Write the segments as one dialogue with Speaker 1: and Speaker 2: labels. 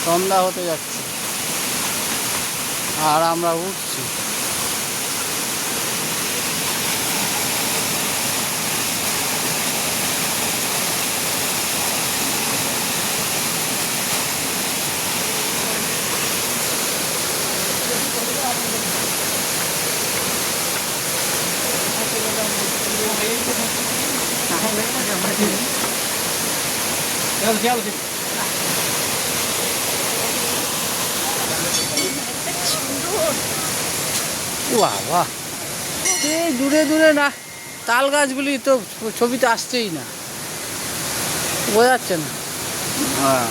Speaker 1: সন্ধ্যা হতে যাচ্ছে আর আমরা উঠছি। বাবা এই দূরে দূরে না তাল গাছগুলি তো ছবিতে আসছেই না, বোঝা যাচ্ছে না।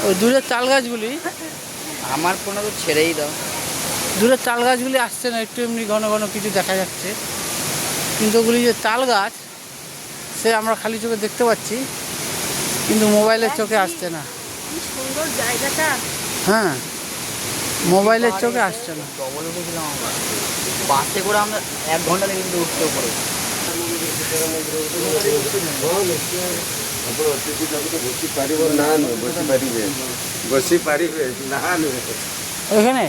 Speaker 1: ওই দূরের তাল গাছগুলি
Speaker 2: আমার কোনো তো ছেড়েই দাও,
Speaker 1: দূরের তাল গাছগুলি আসছে না, একটু এমনি ঘন ঘন কিছু দেখা যাচ্ছে, কিন্তু ওগুলি যে তাল গাছ সে আমরা খালি চোখে দেখতে পাচ্ছি, কিন্তু মোবাইলের চোখে আসছে না।
Speaker 3: সুন্দর জায়গাটা।
Speaker 1: হ্যাঁ, মোবাইলের চোখে আসছে না।
Speaker 2: ডবল উঠেছিলাম আমরা, বাসে করে আমরা 1 ঘন্টা লেগে কিন্তু উঠতে পারে।
Speaker 1: ওইখানে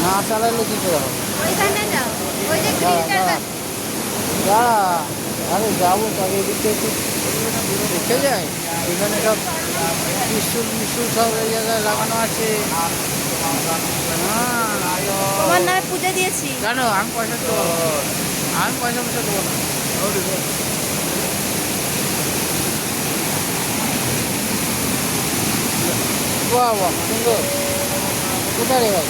Speaker 1: না চালাইলে কি করে হবে? দাঁড়া, আরে যাবো তো, আগে এদিকে একটু দেখে যায়। এখানে সব ত্রিশুল মিশুল সব এই জায়গায় লাগানো আছে।
Speaker 3: তোমার নামে পূজা দিয়েছি।
Speaker 1: জানো আমি পয়সা দেবো, আমি পয়সা দেবো না। বাহ বাহ, সুন্দর। কোথায় রে ভাই?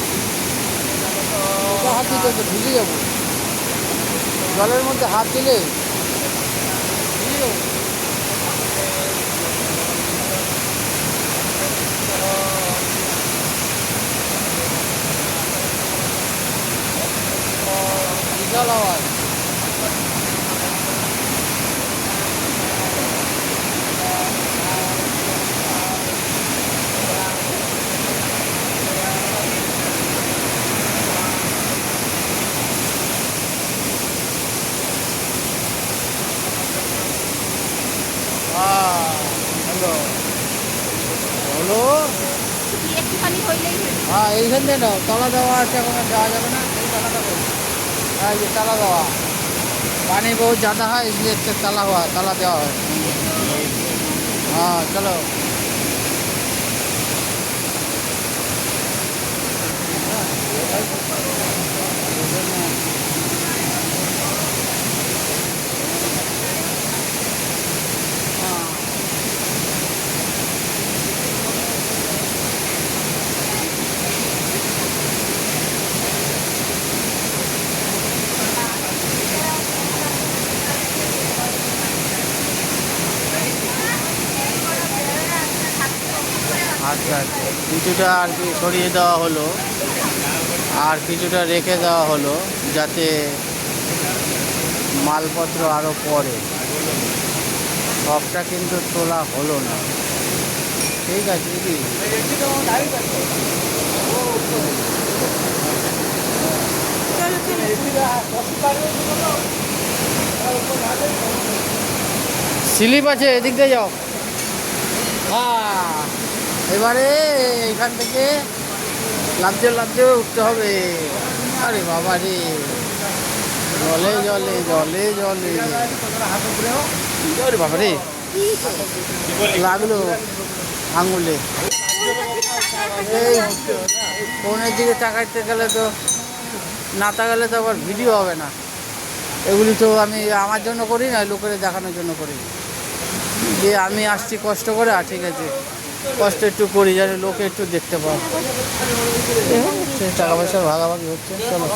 Speaker 1: হাত দিতে তো ভিজে যাবো, জলের মধ্যে হাত দিলে ভিজে যাবো। বিশাল আওয়াজ। হ্যালো বলো।
Speaker 3: একটুখানি হইলেই
Speaker 1: হ্যাঁ, এইখান থেকে নাও, তালা দেওয়া আছে, এখন আর যাওয়া যাবে না। এই তালাটা করো। হ্যাঁ, ये ताला देवा, पानी बहुत ज़्यादा है इसलिए ताला हुआ, ताला देवा है। हाँ चलो। আচ্ছা আচ্ছা, কিছুটা আর কি সরিয়ে দেওয়া হলো, আর কিছুটা রেখে দেওয়া হলো যাতে মালপত্র আরও পড়ে। সবটা কিন্তু তোলা হলো না। ঠিক আছে দিদি। স্লিপ আছে, এদিক দিয়ে যাও। হ্যাঁ, এবারে এখান থেকে লাফতে লাফতে উঠতে হবে। আরে বাবা রে, জলে জলে জলে জলে, আরে বাবা রে, লাগলো আঙুলে। এই ফোনের দিকে তাকাইতে গেলে তো, না তাকালে তো আবার ভিডিও হবে না। এগুলি তো আমি আমার জন্য করি না, লোকের দেখানোর জন্য করি, যে আমি আসছি কষ্ট করে। আর ঠিক আছে, কষ্ট একটু করি যেন লোকে একটু দেখতে পায়। টাকা পয়সা ভাগাভাগি হচ্ছে। চলো,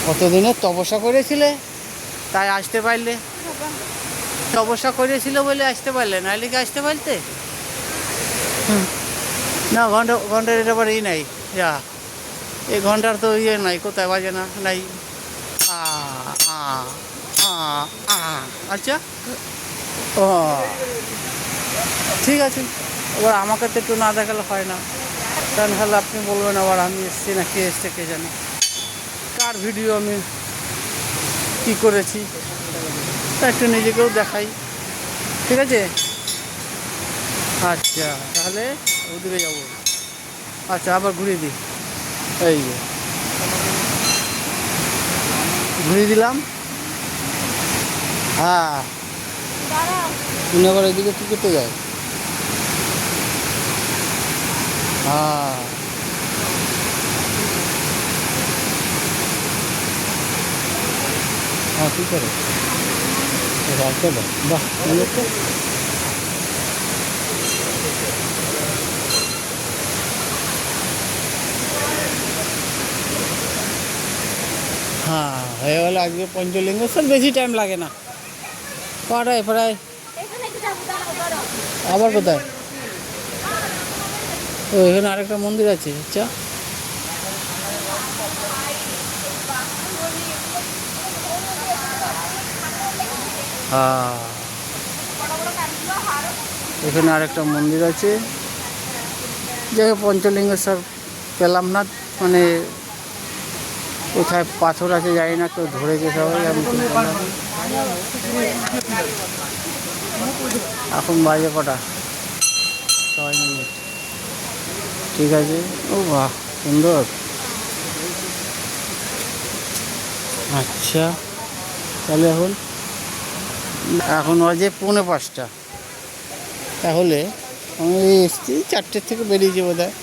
Speaker 1: কতদিনের তপস্যা করেছিলে তাই আসতে পারলে? তপস্যা করেছিল বলে আসতে পারলে, নাহলে কি আসতে পারতে? না, ঘন্টার এটা আবার ই নাই, যা এই ঘন্টার তো ইয়ে নাই, কোথায় বাজে না নাই। আচ্ছা, ও ঠিক আছে। এবার আমাকে তো একটু না দেখালে হয় না, কারণ তাহলে আপনি বলবেন আবার আমি এসছি না কে এসছে কে জানে, কার ভিডিও আমি কী করেছি, তা একটু নিজেকেও দেখাই। ঠিক আছে, আচ্ছা তাহলে ওদিকে যাবো। আচ্ছা আবার ঘুরিয়ে দিই, এই যে ঘুরিয়ে দিলাম। হ্যাঁ নগর এদিকে কী করতে যায়? হ্যাঁ হ্যাঁ কী করে রাখতে বাহ বাহ ভালো তো। হ্যাঁ হয়ে গেল আজকে পঞ্চলিঙ্গেশ্বর, বেশি টাইম লাগে না, প্রায় প্রায়। আবার কোথায়? ও এখানে আরেকটা মন্দির আছে। আচ্ছা হ্যাঁ এখানে আরেকটা মন্দির আছে, যাকে পঞ্চলিঙ্গেশ্বর পেলাম না, মানে কোথায় পাথর আছে জানি না, কেউ ধরেছে সবাই, আমি ঠিক করলাম। এখন বাজে কটা? 6 মিনিট। ঠিক আছে। ও বাহ সুন্দর। আচ্ছা তাহলে এখন বাজে 4:45, তাহলে আমি এসছি 4টের থেকে বেরিয়েছি বোধ হয়,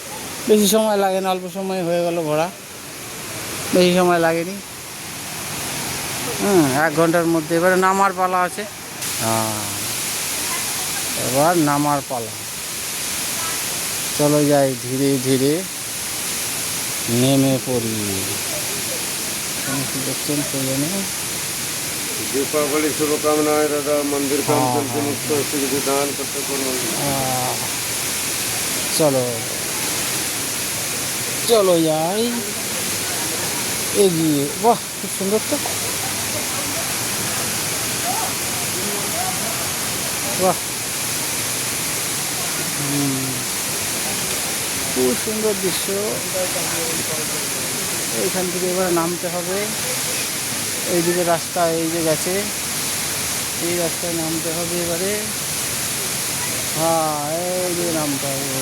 Speaker 1: বেশি সময় লাগে না, অল্প সময় হয়ে গেল ঘোরা, বেশি সময় লাগেনি। 1 ঘন্টার মধ্যে এবারে নামার পালা আছে। হ্যাঁ এবার নামার পালা, চলো যাই ধীরে ধীরে নেমে পড়ি। কি দেখছেন কে জানে।
Speaker 4: दीपावली शुभकामनाएं दादा। मंदिर काम चलते मुक्त सुविधि दान करते
Speaker 1: চলো চলো যাই এগিয়ে। বাহ খুব সুন্দর তো, বাহ খুব সুন্দর দৃশ্য। এইখান থেকে এবার নামতে হবে, এইদিকে রাস্তা এই যে গেছে, এই রাস্তায় নামতে হবে এবারে। হ্যাঁ এই যে নামতে হবে।